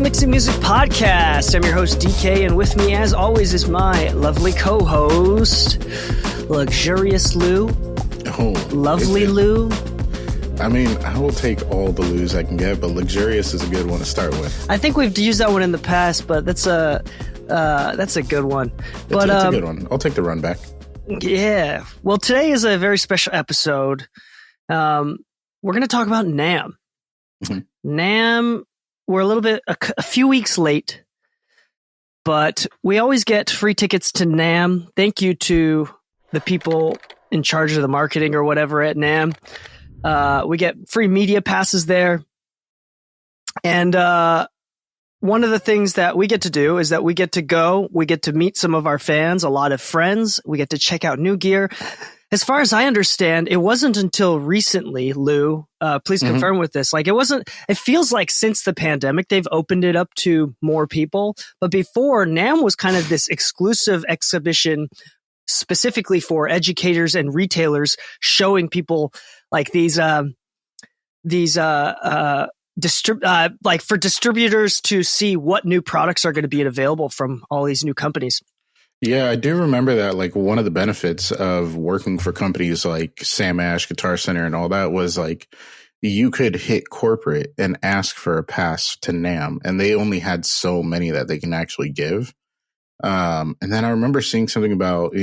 Mixing Music Podcast. I'm your host, Dee Kei, and with me, as always, is my lovely co-host, Luxurious Lu. Oh, lovely Lu. I mean, I will take all the Lus I can get, but luxurious is a good one to start with. I think we've used that one in the past, but that's a good one. It's a good one. I'll take the run back. Yeah. Well, today is a very special episode. We're going to talk about NAMM. Mm-hmm. NAMM. We're a few weeks late, but we always get free tickets to NAMM. Thank you to the people in charge of the marketing or whatever at NAMM. We get free media passes there. And one of the things that we get to do is that we get to meet some of our fans, a lot of friends. We get to check out new gear. As far as I understand, it wasn't until recently, Lu, please confirm with this. It feels like since the pandemic, they've opened it up to more people. But before, NAMM was kind of this exclusive exhibition specifically for educators and retailers, showing people like for distributors to see what new products are going to be available from all these new companies. Yeah, I do remember that. Like, one of the benefits of working for companies like Sam Ash, Guitar Center, and all that was like you could hit corporate and ask for a pass to NAMM, and they only had so many that they can actually give. And then I remember seeing something about,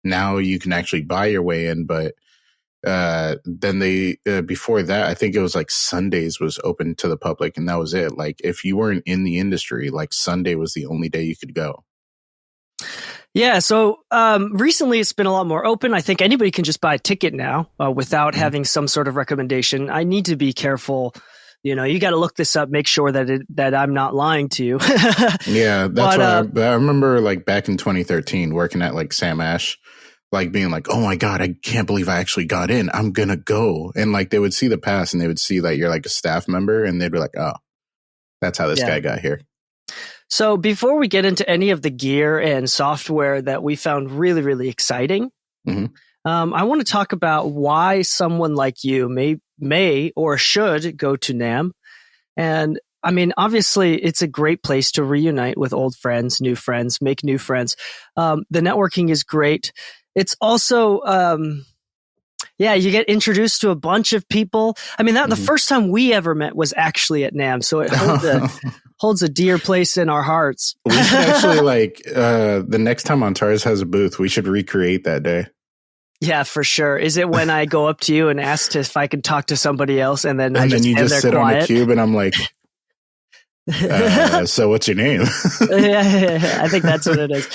now you can actually buy your way in, but then they before that, I think it was like Sundays was open to the public, and that was it. Like, if you weren't in the industry, like Sunday was the only day you could go. Yeah, so recently it's been a lot more open. I think anybody can just buy a ticket now without having some sort of recommendation. I need to be careful. You got to look this up, make sure that I'm not lying to you. Yeah, that's why I remember, like, back in 2013 working at like Sam Ash, like being like, oh my God, I can't believe I actually got in. I'm going to go. And like they would see the pass and they would see that you're like a staff member, and they'd be like, oh, that's how this guy got here. So before we get into any of the gear and software that we found really, really exciting, I want to talk about why someone like you may or should go to NAMM. And I mean, obviously, it's a great place to reunite with old friends, new friends, make new friends. The networking is great. It's also, you get introduced to a bunch of people. I mean, the first time we ever met was actually at NAMM, so it holds a dear place in our hearts. We should actually, the next time Antares has a booth, we should recreate that day. Yeah, for sure. Is it when I go up to you and ask if I can talk to somebody else, and then you just sit quiet? On the cube, and I'm like, so what's your name? Yeah, I think that's what it is.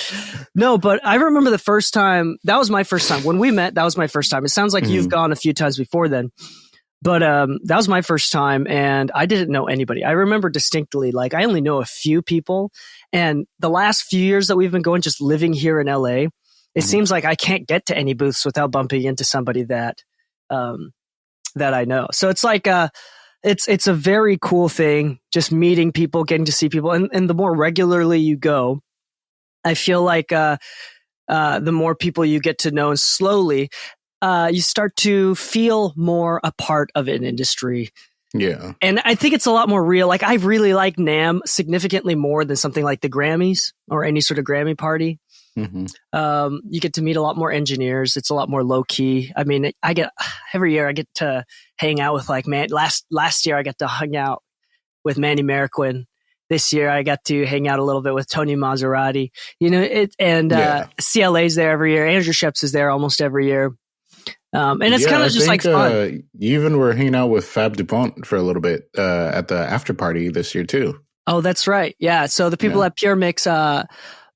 No, but I remember the first time. That was my first time. When we met, that was my first time. It sounds like you've gone a few times before then. But that was my first time, and I didn't know anybody. I remember distinctly, I only know a few people. And the last few years that we've been going, just living here in LA, it seems like I can't get to any booths without bumping into somebody that I know. So it's like it's a very cool thing, just meeting people, getting to see people. And the more regularly you go, I feel like the more people you get to know, and slowly you start to feel more a part of an industry. Yeah. And I think it's a lot more real. Like, I really like NAMM significantly more than something like the Grammys or any sort of Grammy party. You get to meet a lot more engineers. It's a lot more low key. I mean, every year I get to hang out with last year I got to hang out with Manny Marroquin. This year I got to hang out a little bit with Tony Maserati. CLA's there every year. Andrew Sheps is there almost every year. And it's kind of just like fun. You even were hanging out with Fab DuPont for a little bit at the after party this year too. Oh, that's right. Yeah. So the people at Pure Mix,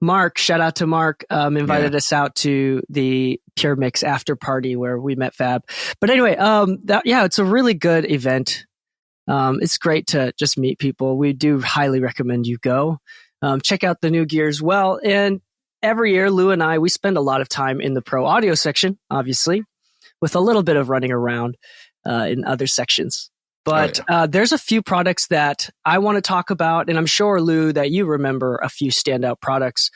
Mark, shout out to Mark, invited us out to the Pure Mix after party where we met Fab. But anyway, it's a really good event. It's great to just meet people. We do highly recommend you go. Check out the new gear as well. And every year, Lu and I, we spend a lot of time in the pro audio section, obviously, with a little bit of running around in other sections. But there's a few products that I want to talk about, and I'm sure, Lu, that you remember a few standout products.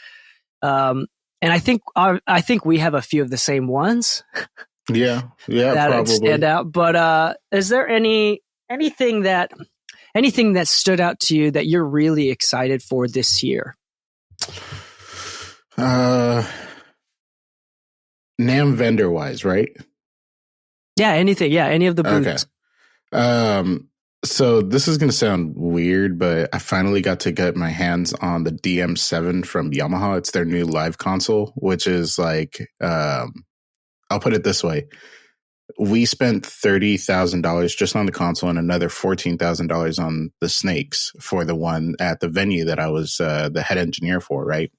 And I think we have a few of the same ones. Yeah, that probably stand out. But is there anything that anything that stood out to you that you're really excited for this year? NAMM vendor wise, right? Yeah, anything. Yeah, any of the booths. Okay. So this is going to sound weird, but I finally got to get my hands on the DM7 from Yamaha. It's their new live console, which is like, I'll put it this way. We spent $30,000 just on the console and another $14,000 on the snakes for the one at the venue that I was the head engineer for, right?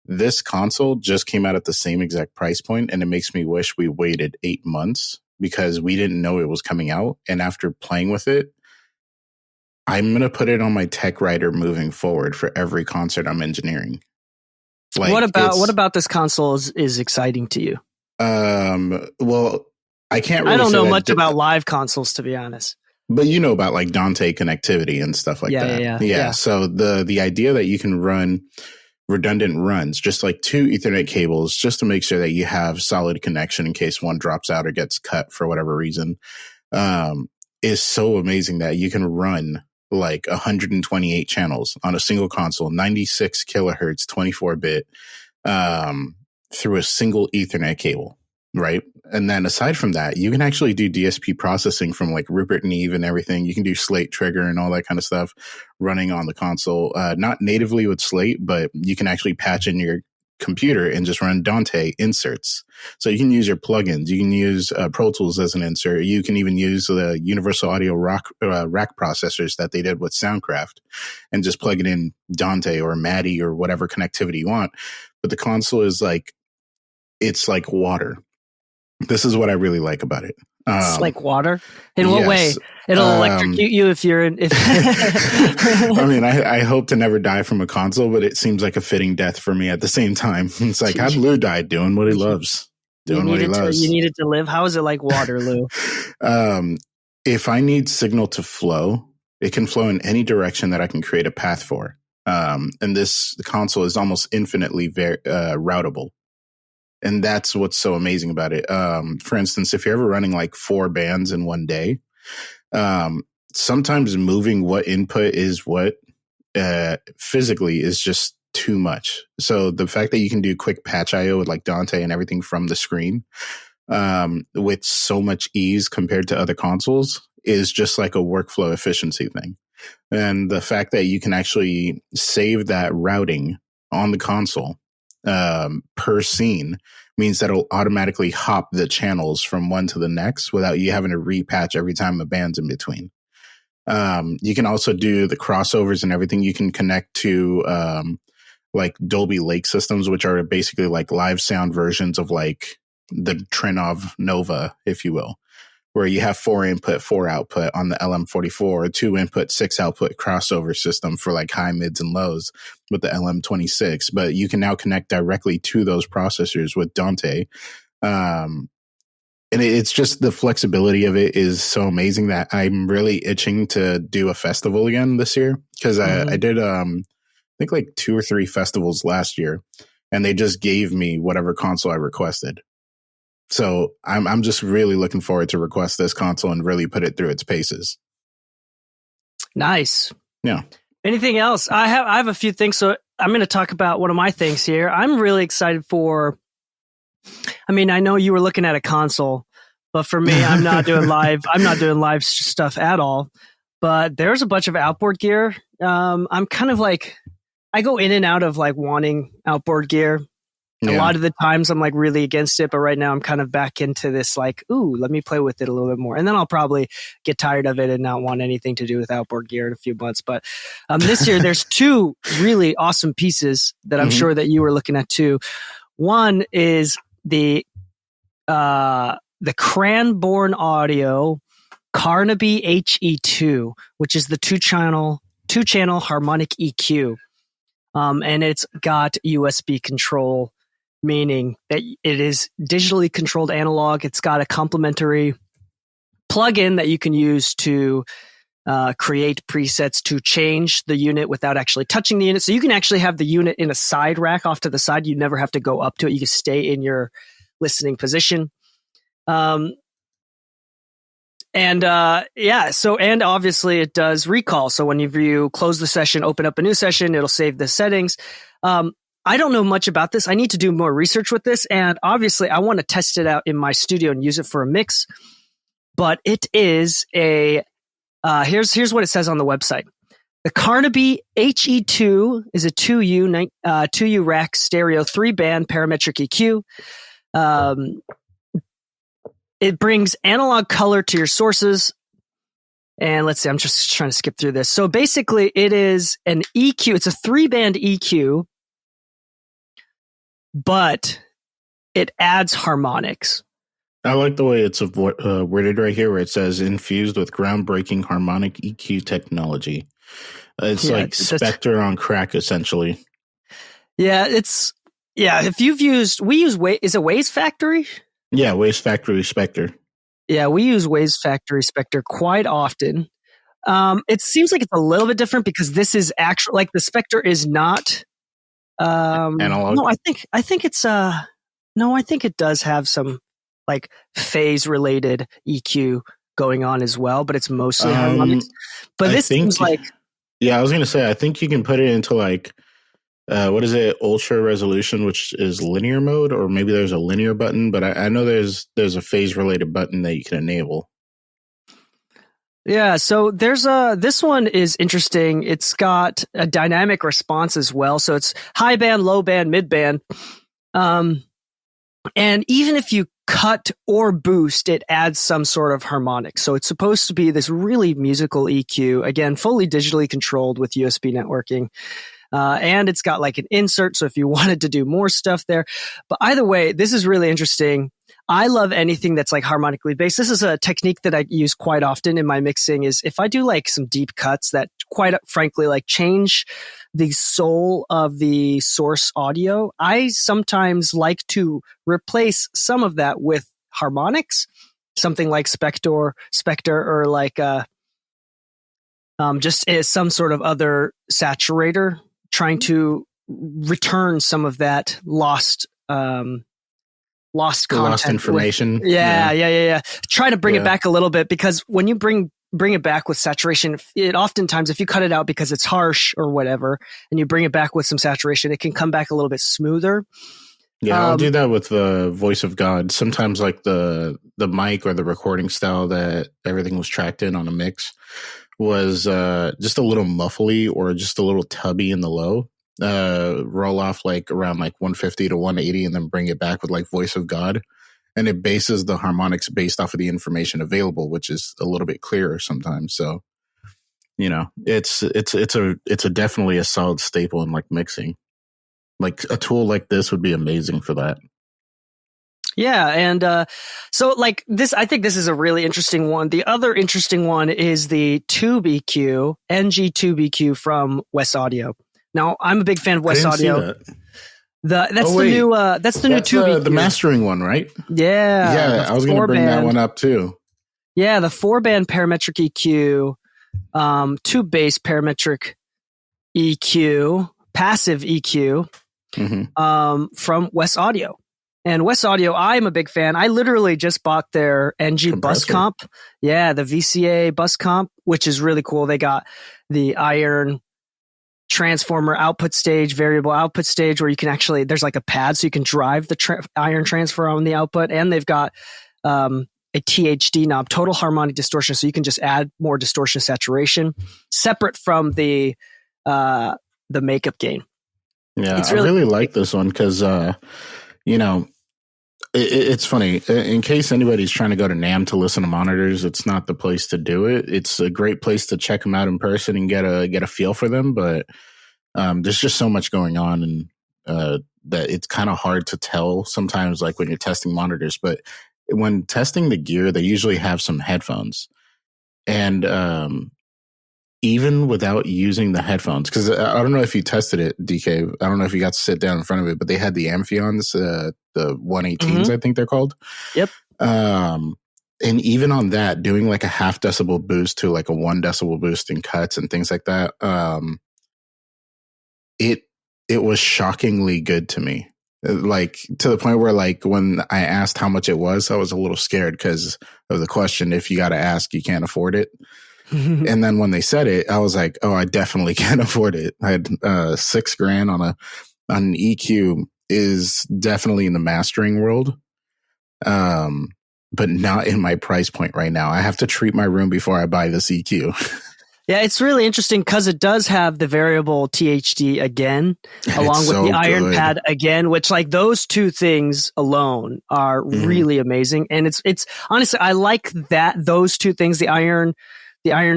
This console just came out at the same exact price point, and it makes me wish we waited 8 months because we didn't know it was coming out. And after playing with it, I'm going to put it on my tech writer moving forward for every concert I'm engineering. Like, what about this console is exciting to you? Well, I can't really I don't know much about live consoles, to be honest. But you know about like Dante connectivity and stuff like that. Yeah. So the idea that you can run redundant runs, just like 2 Ethernet cables, just to make sure that you have solid connection in case one drops out or gets cut for whatever reason, is so amazing that you can run like 128 channels on a single console, 96 kilohertz, 24-bit, through a single Ethernet cable, right? And then aside from that, you can actually do DSP processing from like Rupert Neve and everything. You can do Slate trigger and all that kind of stuff running on the console. Not natively with Slate, but you can actually patch in your computer and just run Dante inserts. So you can use your plugins. You can use Pro Tools as an insert. You can even use the Universal Audio rack processors that they did with Soundcraft and just plug it in Dante or MADI or whatever connectivity you want. But the console is like, it's like water. This is what I really like about it. It's like water? In what way? It'll electrocute you if you're in... I mean, I hope to never die from a console, but it seems like a fitting death for me at the same time. It's like, how'd Lou die? Doing what he loves. You needed to live? How is it like water, Lou? If I need signal to flow, it can flow in any direction that I can create a path for. And this console is almost infinitely routable. And that's what's so amazing about it. For instance, if you're ever running like 4 bands in one day, sometimes moving what input is what physically is just too much. So the fact that you can do quick patch IO with like Dante and everything from the screen with so much ease compared to other consoles is just like a workflow efficiency thing. And the fact that you can actually save that routing on the console per scene means that it'll automatically hop the channels from one to the next without you having to repatch every time a band's in between. You can also do the crossovers and everything. You can connect to like Dolby Lake systems, which are basically like live sound versions of like the Trinov Nova, if you will, where you have 4 input, 4 output on the LM44, 2 input, 6 output crossover system for like high, mids, and lows with the LM26. But you can now connect directly to those processors with Dante. And it's just the flexibility of it is so amazing that I'm really itching to do a festival again this year. Because I did, I think like 2 or 3 festivals last year, and they just gave me whatever console I requested. So I'm just really looking forward to request this console and really put it through its paces. Nice. Yeah. Anything else? I have a few things. So I'm going to talk about one of my things here. I'm really excited for, I mean, I know you were looking at a console, but for me, I'm not doing live stuff at all. But there's a bunch of outboard gear. I'm kind of like, I go in and out of like wanting outboard gear. Yeah. A lot of the times I'm like really against it, but right now I'm kind of back into this like, ooh, let me play with it a little bit more. And then I'll probably get tired of it and not want anything to do with outboard gear in a few months. But this year there's 2 really awesome pieces that I'm sure that you were looking at too. One is the Cranborn Audio Carnaby HE2, which is the 2-channel harmonic EQ. And it's got USB control, meaning that it is digitally controlled analog. It's got a complementary plugin that you can use to create presets to change the unit without actually touching the unit. So you can actually have the unit in a side rack off to the side. You never have to go up to it. You can stay in your listening position. And and obviously it does recall. So when you close the session, open up a new session, it'll save the settings. I don't know much about this. I need to do more research with this. And obviously I want to test it out in my studio and use it for a mix. But it is here's what it says on the website. The Carnaby HE2 is a 2U rack stereo 3-band parametric EQ. It brings analog color to your sources. And let's see, I'm just trying to skip through this. So basically it is an EQ. It's a 3-band EQ, but it adds harmonics. I like the way it's worded right here where it says infused with groundbreaking harmonic EQ technology. It's like Spectre on crack, essentially. Yeah, if we use is it Waze Factory? Yeah, Waze Factory Spectre. Yeah, we use Waze Factory Spectre quite often. It seems like it's a little bit different because this is actually like the Spectre is not analog. No, I think it does have some like phase related EQ going on as well, but it's mostly harmonics. But this seems like I was gonna say I think you can put it into like what is it, ultra resolution, which is linear mode, or maybe there's a linear button, but I know there's a phase related button that you can enable. Yeah, so there's this one is interesting. It's got a dynamic response as well. So it's high band, low band, mid band. And even if you cut or boost, it adds some sort of harmonic. So it's supposed to be this really musical EQ, again, fully digitally controlled with USB networking. And it's got like an insert. So if you wanted to do more stuff there, but either way, this is really interesting. I love anything that's like harmonically based. This is a technique that I use quite often in my mixing is if I do like some deep cuts that quite frankly like change the soul of the source audio, I sometimes like to replace some of that with harmonics, something like Spectre or like just as some sort of other saturator, trying to return some of that lost content, lost information. Yeah. Try to bring it back a little bit, because when you bring it back with saturation, it oftentimes, if you cut it out because it's harsh or whatever, and you bring it back with some saturation, it can come back a little bit smoother. Yeah, I'll do that with the voice of God. Sometimes like the mic or the recording style that everything was tracked in on a mix was just a little muffly or just a little tubby in the low. Roll off like around like 150 to 180 and then bring it back with like voice of God. And it bases the harmonics based off of the information available, which is a little bit clearer sometimes. So, you know, it's a definitely a solid staple in like mixing. Like a tool like this would be amazing for that. Yeah, and so like this, I think this is a really interesting one. The other interesting one is the Tube EQ, NG Tube EQ from West Audio. Now, I'm a big fan of West Audio. That's the new Tube EQ. The mastering one, right? Yeah, I was going to bring that one up too. Yeah, the 4-band parametric EQ, tube bass parametric EQ, passive EQ, from West Audio. And West Audio, I'm a big fan. I literally just bought their NG bus comp. Yeah, the VCA bus comp, which is really cool. They got the iron transformer output stage, variable output stage, where you can actually, there's like a pad so you can drive the iron transfer on the output. And they've got a THD knob, total harmonic distortion. So you can just add more distortion saturation separate from the makeup gain. Yeah, I really like this one because, you know, it's funny. In case anybody's trying to go to NAMM to listen to monitors, it's not the place to do it. It's a great place to check them out in person and get a feel for them. But there's just so much going on, and that it's kind of hard to tell sometimes, like when you're testing monitors. But when testing the gear, they usually have some headphones, and even without using the headphones, because I don't know if you tested it, DK. I don't know if you got to sit down in front of it, but they had the Amphions, the 118s, I think they're called. Yep. And even on that, doing like a half decibel boost to like a 1 decibel boost in cuts and things like that, it was shockingly good to me. Like to the point where like when I asked how much it was, I was a little scared because of the question. If you got to ask, you can't afford it. And then when they said it, I was like, oh, I definitely can't afford it. I had $6,000 on an EQ is definitely in the mastering world. But not in my price point right now. I have to treat my room before I buy this EQ. Yeah, it's really interesting because it does have the variable THD again, along with the iron pad again, which like those two things alone are really amazing. And it's honestly, I like those two things, the iron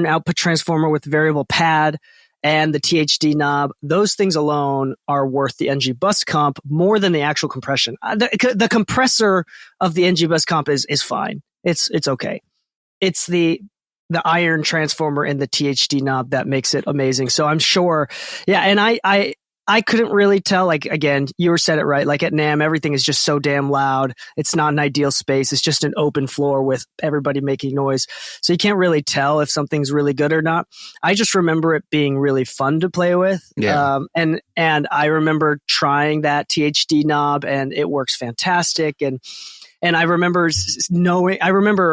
output transformer with variable pad and the THD knob, those things alone are worth the NG bus comp more than the actual compression. The compressor of the NG bus comp is fine. It's okay. It's the iron transformer and the THD knob that makes it amazing. So I'm sure, yeah. And I couldn't really tell, like, again, you said it right. Like at NAMM, everything is just so damn loud. It's not an ideal space. It's just an open floor with everybody making noise. So you can't really tell if something's really good or not. I just remember it being really fun to play with. Yeah. And I remember trying that THD knob and it works fantastic. And I remember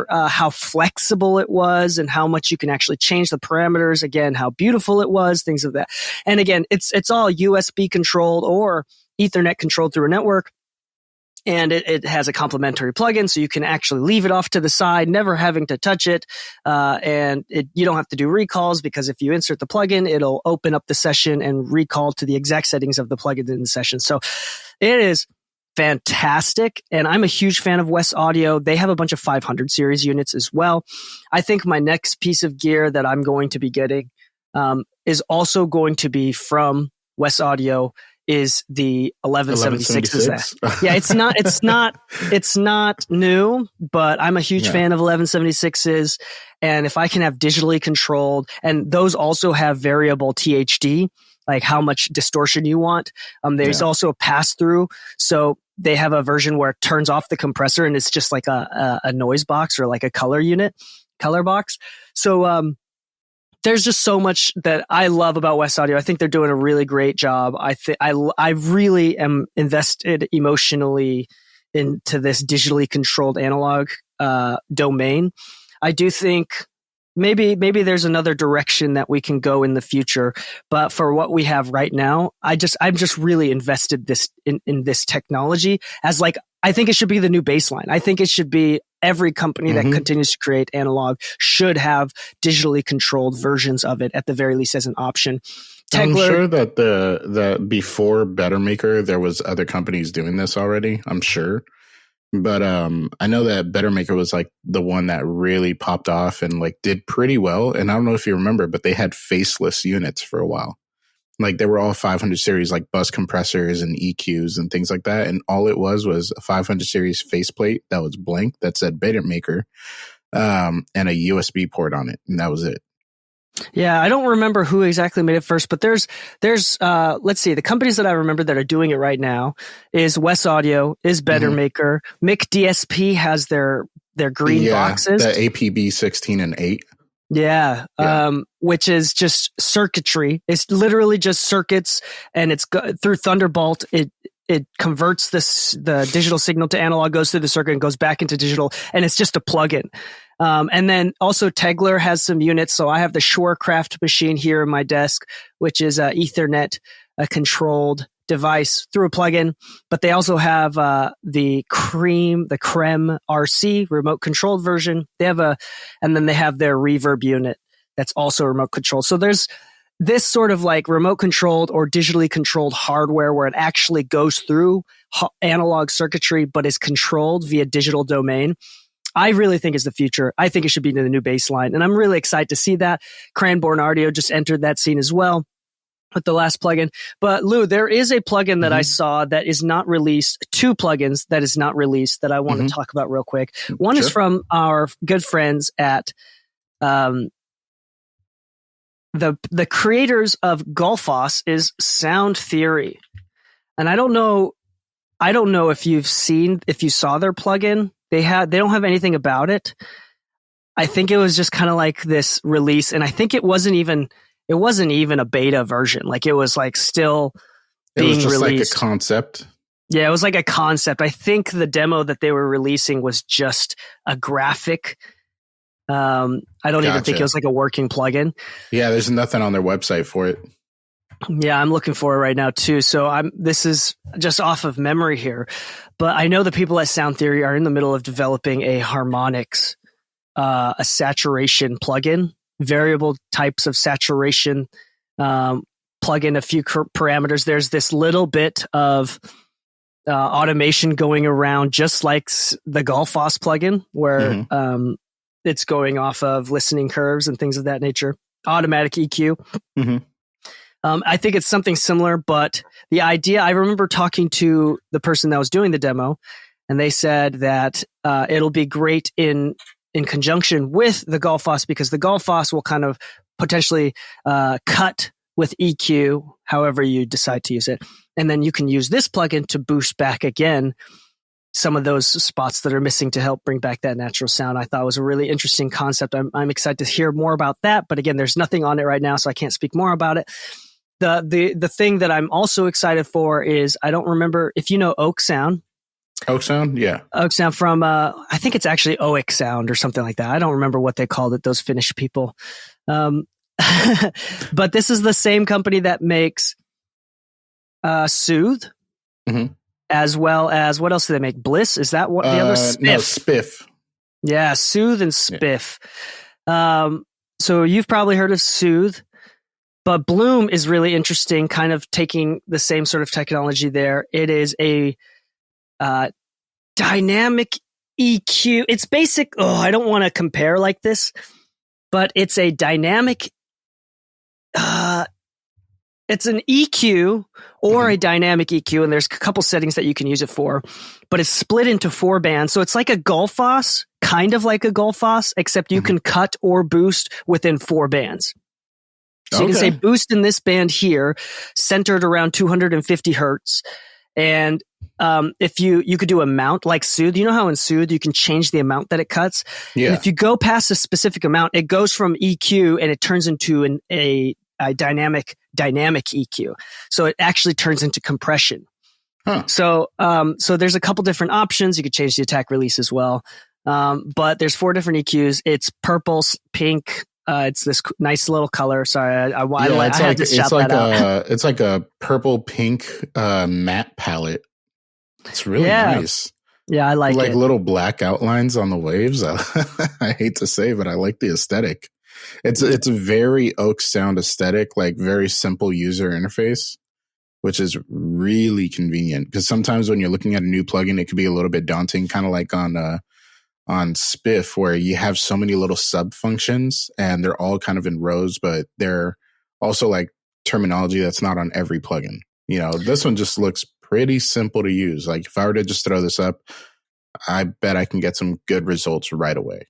how flexible it was and how much you can actually change the parameters. Again, how beautiful it was, things of that. And again, it's all USB controlled or Ethernet controlled through a network. And it has a complementary plugin, so you can actually leave it off to the side, never having to touch it. You don't have to do recalls because if you insert the plugin, it'll open up the session and recall to the exact settings of the plugin in the session. So it is fantastic. And I'm a huge fan of Wes Audio. They have a bunch of 500 series units as well. I think my next piece of gear that I'm going to be getting is also going to be from Wes Audio is the 1176. Yeah, it's not new, but I'm a huge fan of 1176s. And if I can have digitally controlled, and those also have variable THD, like how much distortion you want. There's also a pass through. So they have a version where it turns off the compressor and it's just like a noise box or like a color box. So, there's just so much that I love about Wes Audio. I think they're doing a really great job. I really am invested emotionally into this digitally controlled analog domain. I do think maybe there's another direction that we can go in the future, but for what we have right now, I'm just really invested in this technology as like, I think it should be the new baseline. I think it should be every company that continues to create analog should have digitally controlled versions of it at the very least as an option. I'm sure that the before Bettermaker, there was other companies doing this already. I'm sure. But I know that Bettermaker was like the one that really popped off and like did pretty well. And I don't know if you remember, but they had faceless units for a while. Like they were all 500 series, like bus compressors and EQs and things like that. And all it was a 500 series faceplate that was blank that said Bettermaker and a USB port on it. And that was it. Yeah, I don't remember who exactly made it first, but there's let's see, the companies that I remember that are doing it right now is Wes Audio, is Bettermaker. Mic DSP has their green boxes. The APB 16 and 8. Yeah. Which is just circuitry. It's literally just circuits, and it's through Thunderbolt. It converts the digital signal to analog, goes through the circuit and goes back into digital, and it's just a plugin. And then also Tegler has some units. So I have the Shorecraft machine here in my desk, which is a Ethernet controlled device through a plugin. But they also have the Creme RC remote controlled version. And then they have their reverb unit that's also remote controlled. So there's this sort of like remote controlled or digitally controlled hardware where it actually goes through analog circuitry, but is controlled via digital domain. I really think is the future. I think it should be the new baseline. And I'm really excited to see that. Cranbourne Audio just entered that scene as well with the last plugin. But Lou, there is a plugin that I saw that is not released, two plugins that is not released that I want to talk about real quick. One is from our good friends at the creators of Golfos is Sound Theory. And I don't know if you saw their plugin. They don't have anything about it. I think it was just kind of like this release, and I think it wasn't even a beta version. Like it was like still being released. It was just released. Like a concept. Yeah, it was like a concept. I think the demo that they were releasing was just a graphic. I don't even think it was like a working plugin. Yeah, there's nothing on their website for it. Yeah, I'm looking for it right now too. So this is just off of memory here, but I know the people at Sound Theory are in the middle of developing a harmonics, a saturation plugin, variable types of saturation, plug in a few parameters. There's this little bit of automation going around, just like the Golfos plugin, where it's going off of listening curves and things of that nature. Automatic EQ. I think it's something similar, but the idea, I remember talking to the person that was doing the demo, and they said that it'll be great in conjunction with the Golfos, because the Golfos will kind of potentially cut with EQ, however you decide to use it. And then you can use this plugin to boost back again some of those spots that are missing to help bring back that natural sound. I thought it was a really interesting concept. I'm excited to hear more about that. But again, there's nothing on it right now, so I can't speak more about it. The thing that I'm also excited for is, I don't remember if you know Oak Sound. Oak Sound? Yeah. Oak Sound from, I think it's actually Oak Sound or something like that. I don't remember what they called it, those Finnish people. But this is the same company that makes Soothe, as well as, what else do they make? Bliss? Is that what the other? Spiff. No, Spiff. Yeah, Soothe and Spiff. Yeah. So you've probably heard of Soothe. But Bloom is really interesting, kind of taking the same sort of technology there. It is a dynamic EQ. It's basic. I don't want to compare like this, but it's a dynamic. It's an EQ or a dynamic EQ, and there's a couple settings that you can use it for, but it's split into 4 bands. So it's like a Golfos, kind of like a Golfos, except you can cut or boost within 4 bands. So you can say boost in this band here, centered around 250 hertz. And if you could do a mount like Soothe. You know how in Soothe you can change the amount that it cuts? Yeah. And if you go past a specific amount, it goes from EQ and it turns into a dynamic EQ. So it actually turns into compression. So there's a couple different options. You could change the attack release as well. But there's 4 different EQs. It's purple, pink. It's this nice little color. Sorry, I had to shout that out. It's like a purple pink matte palette. It's really nice. Yeah, I like it. Like little black outlines on the waves. I hate to say, but I like the aesthetic. It's a very Oak Sound aesthetic, like very simple user interface, which is really convenient. Because sometimes when you're looking at a new plugin, it could be a little bit daunting, kind of like on Spiff, where you have so many little sub functions and they're all kind of in rows, but they're also like terminology that's not on every plugin. You know, this one just looks pretty simple to use. Like if I were to just throw this up, I bet I can get some good results right away.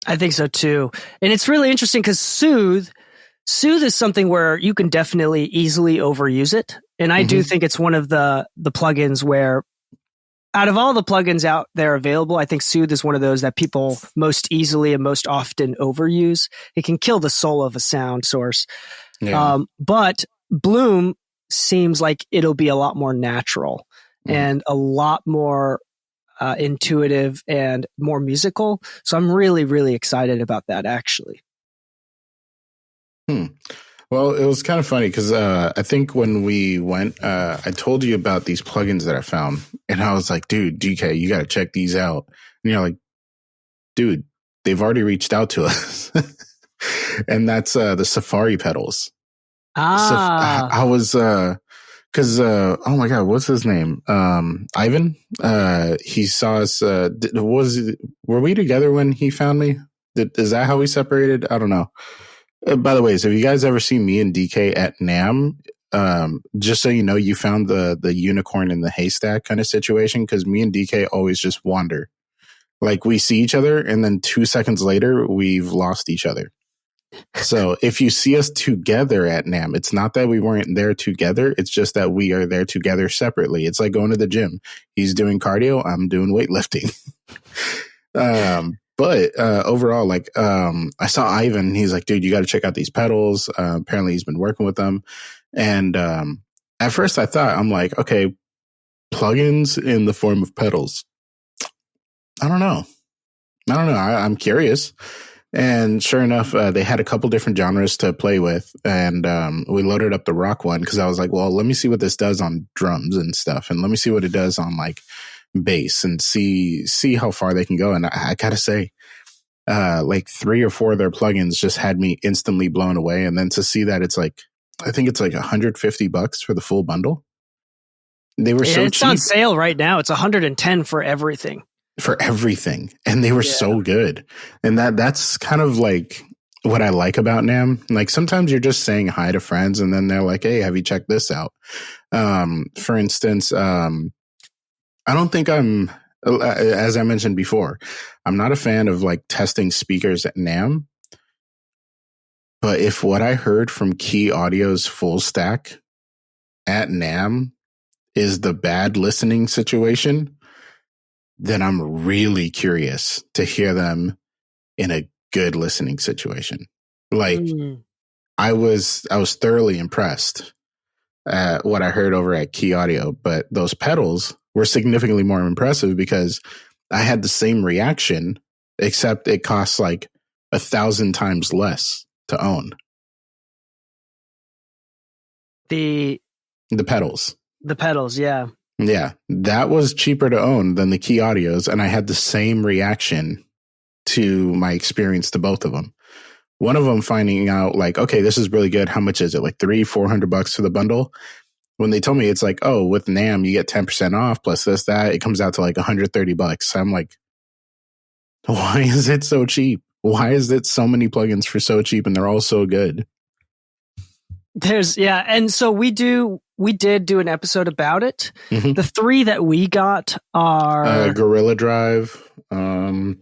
I think so too. And it's really interesting because Soothe is something where you can definitely easily overuse it. And I do think it's one of the plugins where, out of all the plugins out there available, I think Soothe is one of those that people most easily and most often overuse. It can kill the soul of a sound source. Yeah. But Bloom seems like it'll be a lot more natural and a lot more intuitive and more musical. So I'm really, really excited about that, actually. Well, it was kind of funny because I think when we went, I told you about these plugins that I found, and I was like, dude, DK, you got to check these out. And you're like, dude, they've already reached out to us. And that's the Safari pedals. I was, because, oh my God, what's his name? Ivan. He saw us. Were we together when he found me? Is that how we separated? I don't know. By the way, so have you guys ever seen me and DK at NAMM? Just so you know, you found the unicorn in the haystack kind of situation, because me and DK always just wander. Like we see each other and then 2 seconds later, we've lost each other. So if you see us together at NAMM, it's not that we weren't there together. It's just that we are there together separately. It's like going to the gym. He's doing cardio. I'm doing weightlifting. But overall, like I saw Ivan. He's like, dude, you got to check out these pedals. Apparently he's been working with them. And at first I thought, I'm like, okay, plugins in the form of pedals. I don't know. I'm curious. And sure enough, they had a couple different genres to play with. And we loaded up the rock one because I was like, well, let me see what this does on drums and stuff. And let me see what it does on like bass and see how far they can go. And I gotta say, like 3 or 4 of their plugins just had me instantly blown away. And then to see that it's like, I think it's like $150 for the full bundle. They were so cheap. It's on sale right now. It's $110 for everything. And they were so good. And that's kind of like what I like about NAMM. Like sometimes you're just saying hi to friends and then they're like, hey, have you checked this out? For instance, I don't think as I mentioned before, I'm not a fan of like testing speakers at NAMM. But if what I heard from Key Audio's full stack at NAMM is the bad listening situation, then I'm really curious to hear them in a good listening situation. Like I was thoroughly impressed at what I heard over at Key Audio, but those pedals were significantly more impressive because I had the same reaction, except it costs like 1,000 times less to own. The pedals. The pedals, yeah. Yeah, that was cheaper to own than the Key Audios, and I had the same reaction to my experience to both of them. One of them finding out like, okay, this is really good. How much is it? Like $300-$400 for the bundle. When they told me it's like, oh, with NAMM you get 10% off plus this, that, it comes out to like $130. I'm like, why is it so cheap? Why is it so many plugins for so cheap and they're all so good? And so we did do an episode about it. Mm-hmm. The 3 that we got are Gorilla Drive, the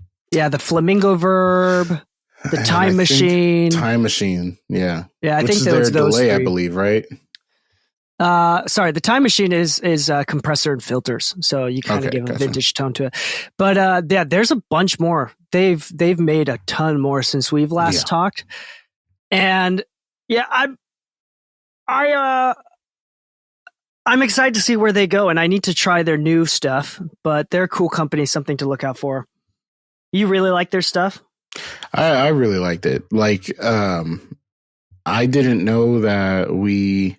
Flamingo Verb, the Time Machine. Yeah. Yeah, I Which think is there was their those delay, 3. I believe, right? The Time Machine is compressor and filters, so you kind of give a vintage tone to it. But there's a bunch more. They've made a ton more since we've last talked, and I'm excited to see where they go, and I need to try their new stuff. But they're a cool company, something to look out for. You really like their stuff? I really liked it. Like, I didn't know that we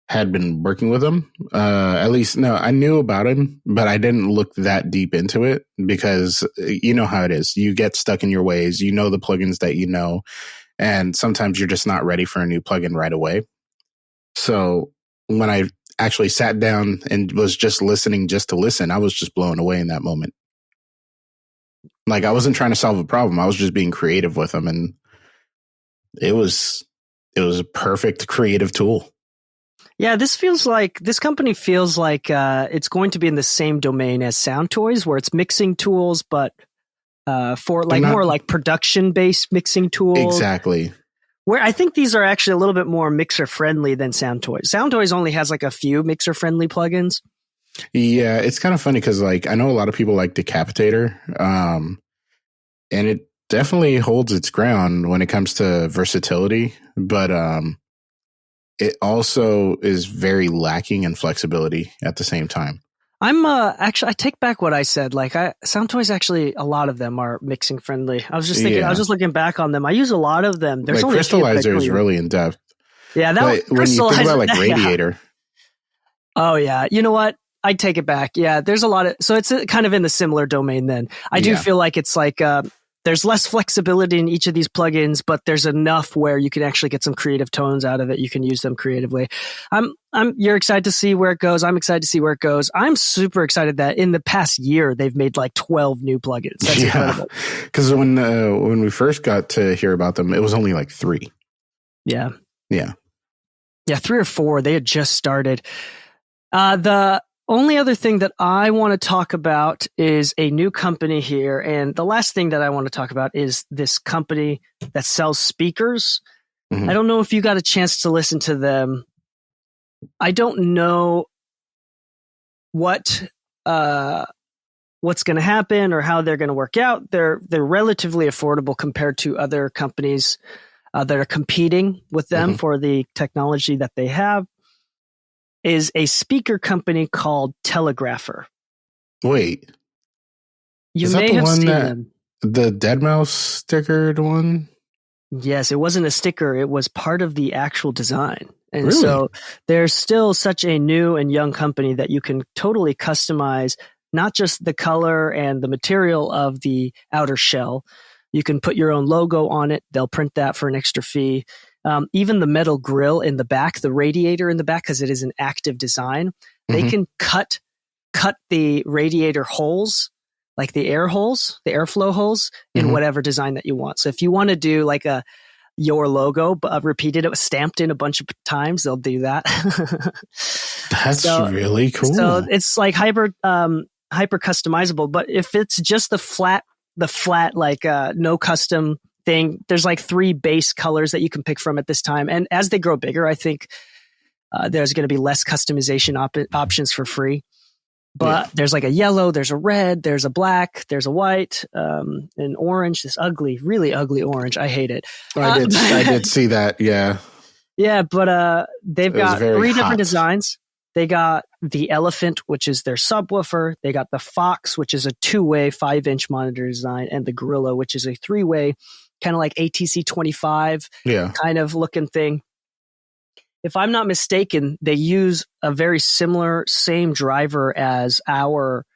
had been working with him. At least, no, I knew about him, but I didn't look that deep into it because you know how it is. You get stuck in your ways. You know the plugins that you know, and sometimes you're just not ready for a new plugin right away. So when I actually sat down and was just listening just to listen, I was just blown away in that moment. Like I wasn't trying to solve a problem. I was just being creative with them. And it was a perfect creative tool. Yeah, this company feels like it's going to be in the same domain as Sound Toys, where it's mixing tools, but for like more like production based mixing tools. Exactly. Where I think these are actually a little bit more mixer friendly than Sound Toys. Sound Toys only has like a few mixer friendly plugins. Yeah, it's kind of funny because like I know a lot of people like Decapitator, and it definitely holds its ground when it comes to versatility, but it also is very lacking in flexibility at the same time. I'm actually, I take back what I said. Like Sound Toys, actually, a lot of them are mixing friendly. I was just thinking, I was just looking back on them. I use a lot of them. There's like only Crystallizer is really in depth. Yeah, when you think about like Radiator. Yeah. Oh yeah, you know what? I take it back. Yeah, there's a lot of, so it's kind of in the similar domain. Then I do feel like it's like there's less flexibility in each of these plugins, but there's enough where you can actually get some creative tones out of it. You can use them creatively. You're excited to see where it goes. I'm excited to see where it goes. I'm super excited that in the past year, they've made like 12 new plugins. That's incredible. Because when we first got to hear about them, it was only like 3. Yeah. Yeah. Yeah. 3 or 4. They had just started. The only other thing that I want to talk about is a new company here. And the last thing that I want to talk about is this company that sells speakers. Mm-hmm. I don't know if you got a chance to listen to them. I don't know what's going to happen or how they're going to work out. They're relatively affordable compared to other companies that are competing with them for the technology that they have. is a speaker company called Telegrapher. Wait. You may have seen them. The Deadmau5 stickered one? Yes, it wasn't a sticker. It was part of the actual design. And Really? so there's still such a new and young company that you can totally customize not just the color and the material of the outer shell. You can put your own logo on it. They'll print that for an extra fee. Even the metal grill in the back, the radiator in the back, because it is an active design, they can cut the radiator holes, like the air holes, the airflow holes, in whatever design that you want. So if you want to do like your logo, but repeated, it was stamped in a bunch of times, they'll do that. That's really cool. So it's like hyper customizable. But if it's just the flat like no custom thing, there's like 3 base colors that you can pick from at this time. And as they grow bigger, I think there's going to be less customization options for free. But there's like a yellow, there's a red, there's a black, there's a white, an orange, this ugly, really ugly orange. I hate it. I did see that. Yeah. Yeah. But they've got 3 different designs. They got the Elephant, which is their subwoofer. They got the Fox, which is a 2-way 5-inch monitor design, and the Gorilla, which is a 3-way, kind of like ATC 25 kind of looking thing. If I'm not mistaken, they use a very similar same driver as our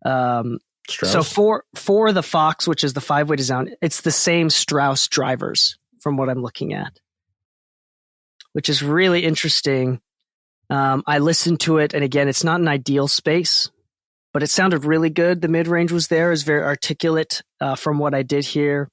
Strauss. So for the Fox, which is the 5-way design, it's the same Strauss drivers from what I'm looking at, which is really interesting. I listened to it, and again, it's not an ideal space, but it sounded really good. The mid-range was there. It was very articulate from what I did hear.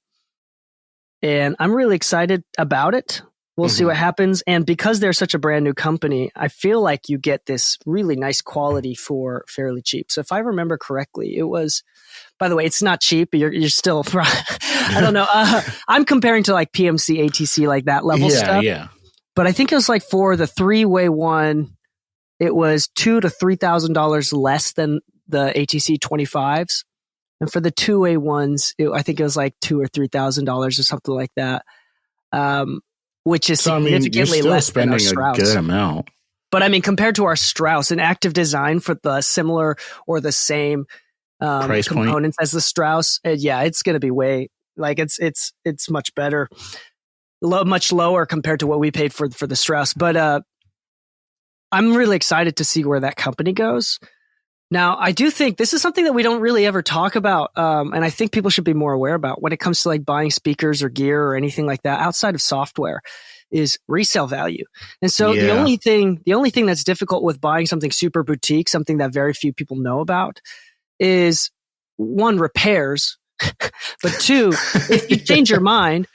And I'm really excited about it. We'll see what happens. And because they're such a brand new company, I feel like you get this really nice quality for fairly cheap. So if I remember correctly, it was, by the way, it's not cheap. You're still, I don't know. I'm comparing to like PMC, ATC, like that level stuff. Yeah. But I think it was like for the 3-way one, it was $2,000 to $3,000 less than the ATC 25s. And for the 2-way ones, I think it was like $2,000 or $3,000 or something like that. Which is significantly less than our Strauss. A good amount. But I mean, compared to our Strauss, an active design for the similar or the same price components as the Strauss, it's going to be way like it's much better, much lower compared to what we paid for the Strauss. But I'm really excited to see where that company goes. Now, I do think this is something that we don't really ever talk about, and I think people should be more aware about when it comes to like buying speakers or gear or anything like that outside of software is resale value. And so the only thing that's difficult with buying something super boutique, something that very few people know about, is 1, repairs, but 2, if you change your mind,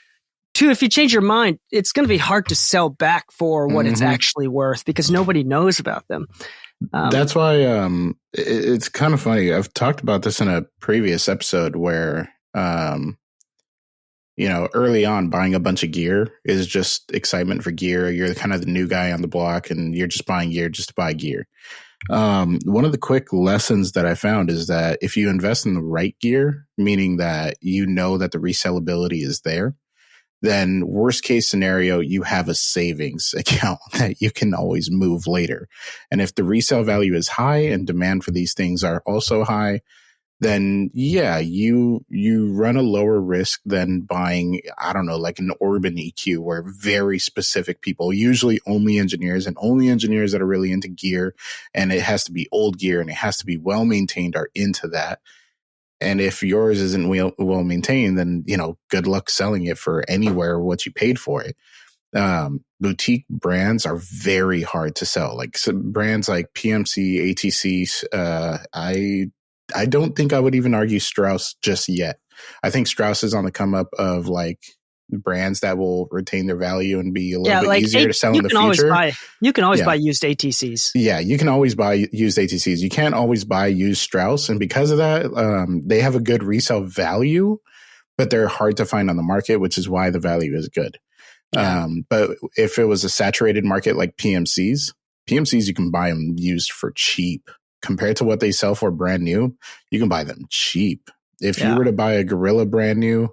it's going to be hard to sell back for what it's actually worth because nobody knows about them. That's why it's kind of funny. I've talked about this in a previous episode where, early on buying a bunch of gear is just excitement for gear. You're kind of the new guy on the block and you're just buying gear just to buy gear. One of the quick lessons that I found is that if you invest in the right gear, meaning that you know that the resellability is there, then worst case scenario, you have a savings account that you can always move later. And if the resale value is high and demand for these things are also high, then you run a lower risk than buying, I don't know, like an Orban EQ where very specific people, usually only engineers that are really into gear, and it has to be old gear and it has to be well maintained are into that. And if yours isn't well maintained, then, good luck selling it for anywhere what you paid for it. Boutique brands are very hard to sell. Like some brands like PMC, ATC, I don't think I would even argue Strauss just yet. I think Strauss is on the come up of like brands that will retain their value and be a little bit easier to sell in the future. You can always buy used ATCs. Yeah, you can always buy used ATCs. You can't always buy used Strauss. And because of that, they have a good resale value, but they're hard to find on the market, which is why the value is good. Yeah. But if it was a saturated market like PMCs, you can buy them used for cheap. Compared to what they sell for brand new, you can buy them cheap. If you were to buy a Gorilla brand new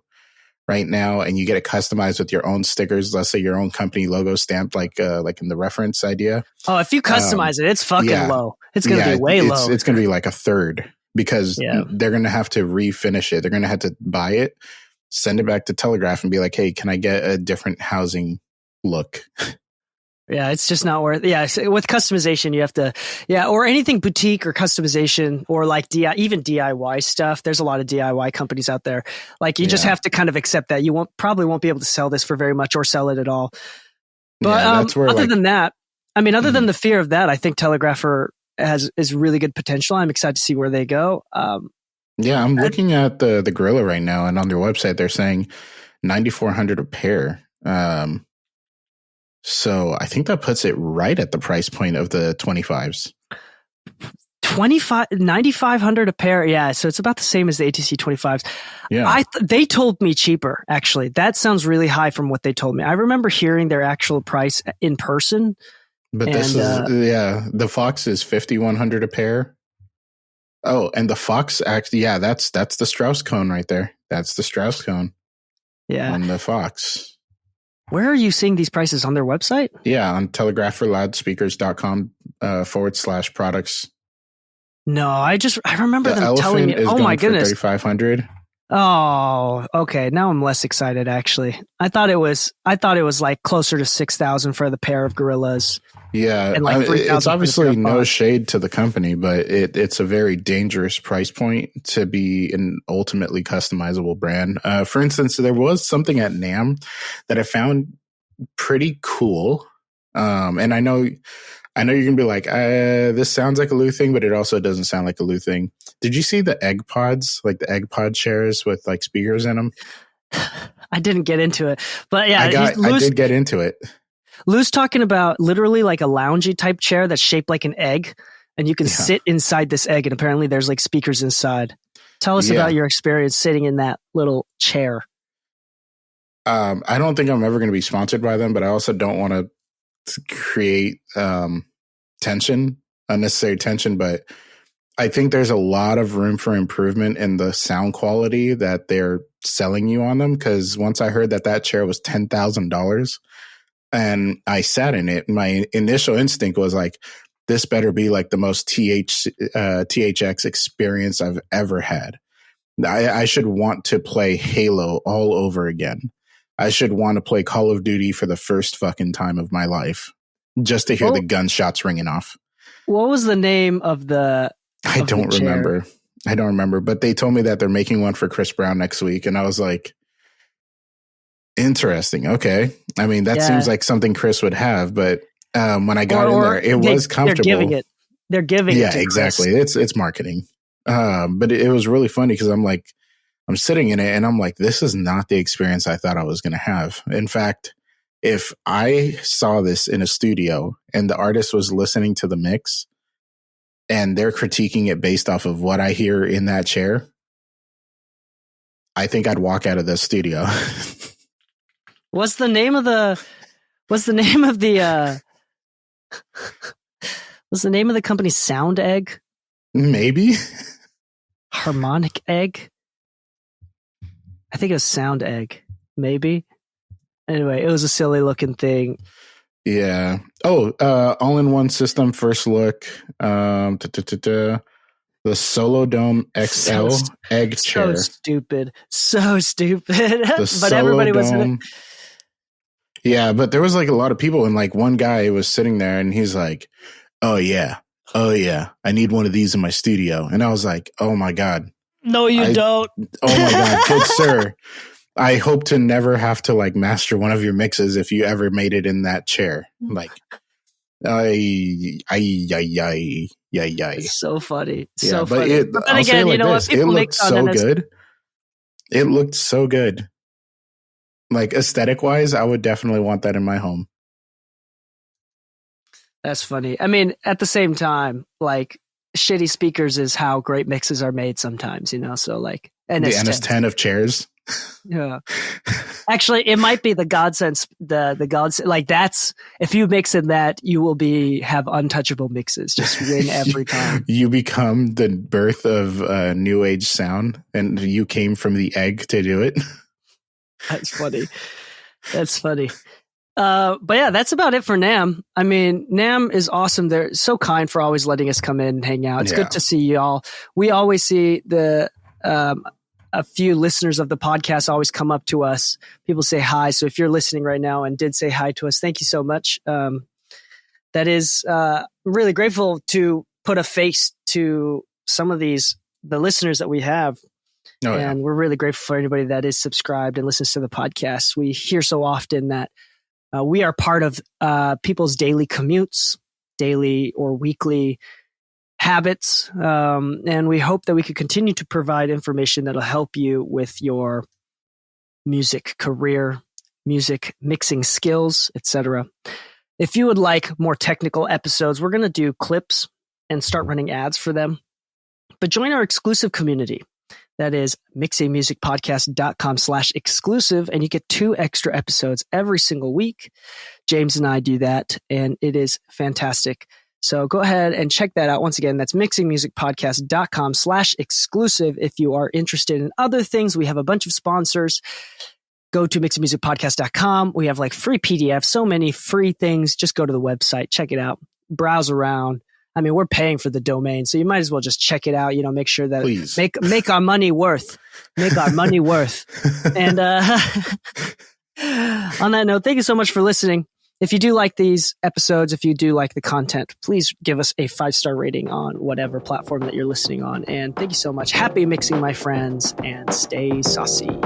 right now, and you get it customized with your own stickers, let's say your own company logo stamped, like in the reference idea. Oh, if you customize it, it's fucking low. It's going to be way low. It's going to be like a third, because they're going to have to refinish it. They're going to have to buy it, send it back to Telegraph, and be like, hey, can I get a different housing look? Yeah, it's just not worth it. Yeah, so with customization, you have to, or anything boutique or customization, or like even DIY stuff. There's a lot of DIY companies out there. Like, you just have to kind of accept that you probably won't be able to sell this for very much or sell it at all. But that's where, other than that, I mean, other than the fear of that, I think Telegrapher is really good potential. I'm excited to see where they go. I'm looking at the Gorilla right now, and on their website, they're saying $9,400 a pair. So I think that puts it right at the price point of the 25s. $9,500 a pair. Yeah. So it's about the same as the ATC 25s. Yeah. They told me cheaper, actually. That sounds really high from what they told me. I remember hearing their actual price in person. But this is, the Fox is $5,100 a pair. Oh, and the Fox, actually, that's the Strauss cone right there. That's the Strauss cone. Yeah. On the Fox. Where are you seeing these prices? On their website? Yeah, on telegrapherloudspeakers.com/products. No, I remember them telling me, oh my goodness. $3,500. Oh, okay. Now I'm less excited, actually. I thought it was like closer to 6,000 for the pair of gorillas. Yeah, and like it's obviously no shade to the company, but it's a very dangerous price point to be an ultimately customizable brand. For instance, there was something at NAMM that I found pretty cool. And I know you're gonna be like, this sounds like a Lu thing, but it also doesn't sound like a Lu thing. Did you see the egg pods, like the egg pod chairs with like speakers in them? I didn't get into it, but yeah, I did get into it. Lu's talking about literally like a loungy type chair that's shaped like an egg, and you can sit inside this egg, and apparently there's like speakers inside. Tell us about your experience sitting in that little chair. I don't think I'm ever going to be sponsored by them, but I also don't want to create unnecessary tension. But I think there's a lot of room for improvement in the sound quality that they're selling you on them. Because once I heard that chair was $10,000, and I sat in it, my initial instinct was like, this better be like the most THX experience I've ever had. I should want to play Halo all over again. I should want to play Call of Duty for the first fucking time of my life, just to hear the gunshots ringing off. What was the name of the? I don't remember, but they told me that they're making one for Chris Brown next week, and I was like, interesting. Okay. I mean, that seems like something Chris would have, but when I got in there, it was comfortable. They're giving it. Yeah, exactly. Chris. It's marketing. But it was really funny because I'm sitting in it and I'm like, this is not the experience I thought I was going to have. In fact, if I saw this in a studio and the artist was listening to the mix and they're critiquing it based off of what I hear in that chair, I think I'd walk out of the studio. What's the name of the company? Sound Egg? Maybe. Harmonic Egg? I think it was Sound Egg. Maybe. Anyway, it was a silly looking thing. Yeah. Oh, all-in-one system, first look. The Solo Dome XL egg chair. So stupid. But everybody was in it. Yeah, but there was like a lot of people, and like one guy was sitting there and he's like, oh yeah, I need one of these in my studio. And I was like, oh my God. No, you don't. Oh my God, good sir. I hope to never have to like master one of your mixes if you ever made it in that chair. Like, It's so funny. So funny. But then again, you know what? It looked so good. It looked so good. Like aesthetic wise, I would definitely want that in my home. That's funny. I mean, at the same time, like shitty speakers is how great mixes are made sometimes, you know? So like the NS10 of chairs. Yeah. Actually, it might be the Godsend, the Godsend. Like that's, if you mix in that, you will have untouchable mixes. Just win every time. You become the birth of new age sound and you came from the egg to do it. That's funny. That's funny. But yeah, that's about it for NAMM. I mean, NAMM is awesome. They're so kind for always letting us come in and hang out. It's good to see y'all. We always see a few listeners of the podcast always come up to us. People say hi. So if you're listening right now and did say hi to us, thank you so much. That is, I'm really grateful to put a face to some of the listeners that we have. And we're really grateful for anybody that is subscribed and listens to the podcast. We hear so often that we are part of people's daily commutes, daily or weekly habits. And we hope that we could continue to provide information that'll help you with your music career, music mixing skills, etc. If you would like more technical episodes, we're going to do clips and start running ads for them. But join our exclusive community. That is mixingmusicpodcast.com/exclusive. And you get 2 extra episodes every single week. James and I do that, and it is fantastic. So go ahead and check that out. Once again, that's mixingmusicpodcast.com/exclusive. If you are interested in other things, we have a bunch of sponsors. Go to mixingmusicpodcast.com. We have like free PDFs, so many free things. Just go to the website, check it out, browse around. I mean, we're paying for the domain, so you might as well just check it out. Make sure that make our money worth. Make our money worth. And on that note, thank you so much for listening. If you do like these episodes, if you do like the content, please give us a 5-star rating on whatever platform that you're listening on. And thank you so much. Happy mixing, my friends, and stay saucy.